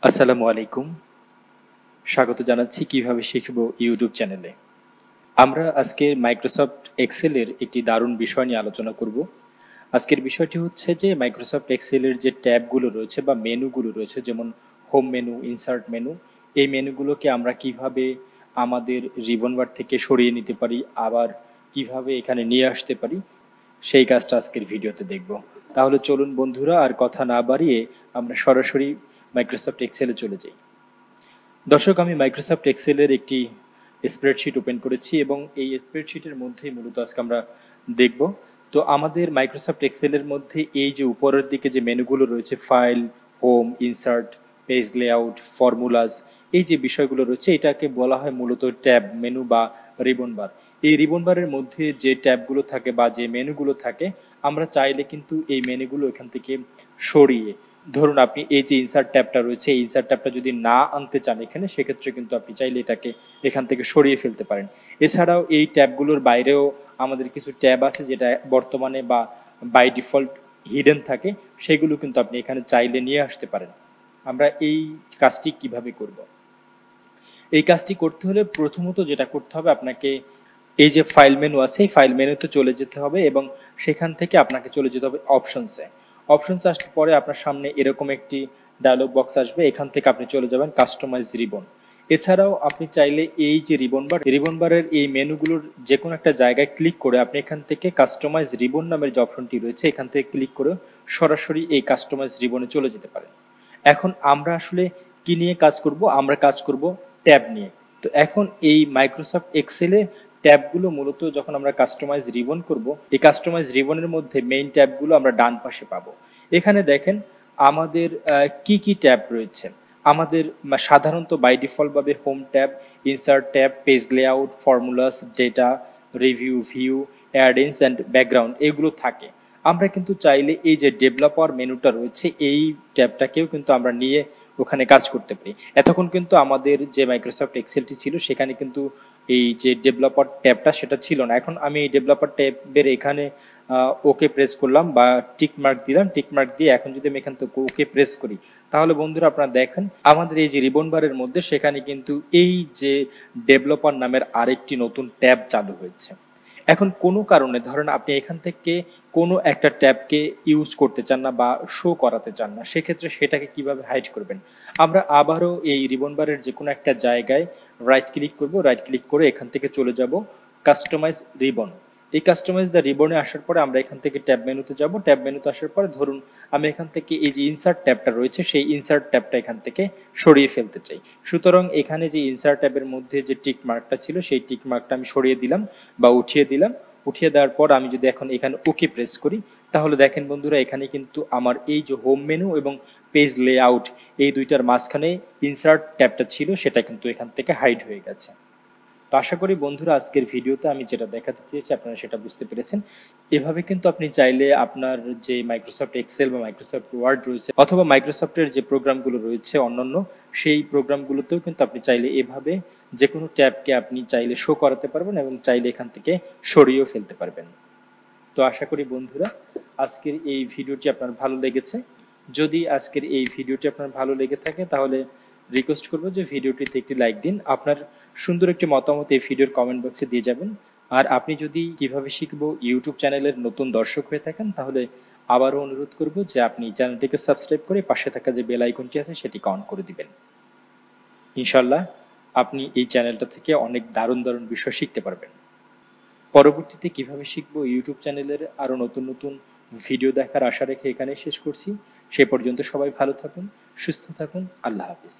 আসসালামু আলাইকুম। স্বাগত জানাচ্ছি কিভাবে শিখবো ইউটিউব চ্যানেলে। আমরা আজকে মাইক্রোসফট এক্সেলের একটি দারুণ বিষয় নিয়ে আলোচনা করব। আজকের বিষয়টি হচ্ছে যে মাইক্রোসফট এক্সেলের যে ট্যাবগুলো রয়েছে বা মেনুগুলো রয়েছে, যেমন হোম মেনু, ইনসার্ট মেনু, এই মেনুগুলোকে আমরা কিভাবে আমাদের রিবন বার থেকে সরিয়ে নিতে পারি, আবার কিভাবে এখানে নিয়ে আসতে পারি, সেই কাজটা আজকের ভিডিওতে দেখব। তাহলে চলুন বন্ধুরা, আর কথা না বাড়িয়ে আমরা সরাসরি মাইক্রোসফট এক্সেলে চলে যাই। দর্শক, আমি মাইক্রোসফট এক্সেলের একটি স্প্রেডশিট ওপেন করেছি এবং এই স্প্রেডশিটের মধ্যেই মূলত আজকে আমরা দেখব। তো আমাদের মাইক্রোসফট এক্সেলের মধ্যে এই যে উপরের দিকে যে মেনুগুলো রয়েছে, file, home, insert, page layout, formulas, এই যে বিষয়গুলো রয়েছে এটাকে বলা হয় মূলত ট্যাব মেনু বা রিবন বার। এই রিবন বারের মধ্যে যে ট্যাবগুলো থাকে বা যে মেনুগুলো থাকে, আমরা চাইলে কিন্তু এই মেনুগুলো এখান থেকে সরিয়ে, ধরুন আপনি এই যে ইনসার্ট ট্যাবটা রয়েছে, এই ইনসার্ট ট্যাবটা যদি না আনতে চান এখানে, সেক্ষেত্রে কিন্তু আপনি চাইলে এটাকে এখান থেকে সরিয়ে ফেলতে পারেন। এছাড়াও এই ট্যাবগুলোর বাইরেও আমাদের কিছু ট্যাব আছে যেটা বর্তমানে বা বাই ডিফল্ট হিডেন থাকে, সেগুলো কিন্তু আপনি এখানে চাইলে নিয়ে আসতে পারেন। আমরা এই কাজটি কিভাবে করব? এই কাজটি করতে হলে প্রথমত যেটা করতে হবে, আপনাকে এই যে ফাইল মেনু আছে, এই ফাইল মেনুতে চলে যেতে হবে এবং সেখান থেকে আপনাকে চলে যেতে হবে অপশনসে। অপশনসে আসার পরে আপনার সামনে এরকম একটি ডায়লগ বক্স আসবে, এখান থেকে আপনি চলে যাবেন কাস্টমাইজ রিবন। এছাড়াও আপনি চাইলে এই যে রিবন বারের এই মেনুগুলোর যে কোনো একটা জায়গায় ক্লিক করে আপনি এখান থেকে কাস্টমাইজ রিবন নামের যে অপশনটি রয়েছে এখান থেকে ক্লিক করে সরাসরি এই কাস্টমাইজ রিবনে চলে যেতে পারেন। এখন আমরা আসলে কি নিয়ে কাজ করব? আমরা কাজ করব ট্যাব নিয়ে। তো এখন এই মাইক্রোসফট এক্সেলে ট্যাবগুলো মূলত যখন আমরা কাস্টমাইজ রিবন করব, এই কাস্টমাইজ রিবনের মধ্যে মেইন ট্যাবগুলো আমরা ডান পাশে পাবো। এখানে দেখেন আমাদের কি কি ট্যাব রয়েছে। আমাদের সাধারণত বাই ডিফল্ট ভাবে home tab, insert tab, page layout, formulas, data, review, view, add ins and background এগুলো থাকে। আমরা কিন্তু চাইলে এই যে ডেভেলপার মেনুটা রয়েছে এই ট্যাবটাকেও কিন্তু আমরা নিয়ে ওখানে কাজ করতে পারি। এতক্ষণ কিন্তু আমাদের যে মাইক্রোসফট এক্সেলটি ছিল সেখানে কিন্তু এই যে ডেভেলপার ট্যাবটা সেটা ছিল না। এখন আমি এই ডেভেলপার ট্যাবের এখানে ওকে প্রেস করলাম বা টিক মার্ক দিলাম। টিক মার্ক দিয়ে এখন যদি আমি এখান থেকে ওকে প্রেস করি, তাহলে বন্ধুরা আপনারা দেখেন আমাদের এই যে রিবন বারের মধ্যে সেখানে কিন্তু এই যে ডেভেলপার নামের আরেকটি নতুন ট্যাব চালু হয়েছে। এখন কোনো কারণে ধরেন আপনি এখান থেকে কোনো একটা ট্যাবকে ইউজ করতে চান না বা শো করাতে চান না, সেক্ষেত্রে সেটাকে কিভাবে হাইড করবেন? আমরা আবারও এই রিবন বারের যে কোনো একটা জায়গায় রাইট ক্লিক করব, রাইট ক্লিক করে এখান থেকে চলে যাব কাস্টমাইজ রিবন। এই কাস্টমাইজ দ্য রিবনে আসার পরে আমরা এখান থেকে ট্যাব মেনুতে যাব। ট্যাব মেনুতে আসার পরে ধরুন আমি এখান থেকে এই যে ইনসার্ট ট্যাবটা রয়েছে সেই ইনসার্ট ট্যাবটা এখান থেকে সরিয়ে ফেলতে চাই। সুতরাং এখানে যে ইনসার্ট ট্যাবের মধ্যে যে টিক মার্কটা ছিল সেই টিক মার্কটা আমি সরিয়ে দিলাম বা উঠিয়ে দিলাম। উঠিয়ে দেওয়ার পর আমি যদি এখন এখানে ওকে প্রেস করি, তাহলে দেখেন বন্ধুরা এখানে কিন্তু আমার এই যে হোম মেনু এবং পেজ লেআউট এই দুইটার মাঝখানে ইনসার্ট ট্যাবটা ছিল সেটা কিন্তু এখান থেকে হাইড হয়ে গেছে। তো আশা করি বন্ধুরা আজকের ভিডিওতে আমি যেটা দেখাতে চেয়েছি আপনারা সেটা বুঝতে পেরেছেন। এভাবে কিন্তু আপনি চাইলে আপনার যে মাইক্রোসফট এক্সেল বা মাইক্রোসফট ওয়ার্ড রয়েছে অথবা মাইক্রোসফটের যে প্রোগ্রামগুলো রয়েছে অন্যান্য, সেই প্রোগ্রামগুলোতেও কিন্তু আপনি চাইলে এভাবে যে কোনো ট্যাবকে আপনি চাইলে শো করাতে পারবেন এবং চাইলে এখান থেকে সরিয়েও ফেলতে পারবেন। তো আশা করি বন্ধুরা আজকের এই ভিডিওটি আপনার ভালো লেগেছে। যদি আজকের এই ভিডিওটি আপনার ভালো লেগে থাকে তাহলে রিকোয়েস্ট করবো যে ভিডিওটিতে একটি লাইক দিন। আপনার সুন্দর একটি মতামত এই ভিডিওর কমেন্ট বক্সে দিয়ে যাবেন। আর আপনি যদি কিভাবে শিখবো ইউটিউব চ্যানেলের নতুন দর্শক হয়ে থাকেন তাহলে আবারও অনুরোধ করব যে আপনি চ্যানেলটিকে সাবস্ক্রাইব করে পাশে থাকা যে বেল আইকনটি আছে সেটিকে অন করে দিবেন। ইনশাল্লাহ আপনি এই চ্যানেলটা থেকে অনেক দারুণ দারুণ বিষয় শিখতে পারবেন। পরবর্তীতে কিভাবে শিখবো ইউটিউব চ্যানেলের আরও নতুন নতুন ভিডিও দেখার আশা রেখে এখানেই শেষ করছি। সে পর্যন্ত সবাই ভালো থাকুন, সুস্থ থাকুন। আল্লাহ হাফিজ।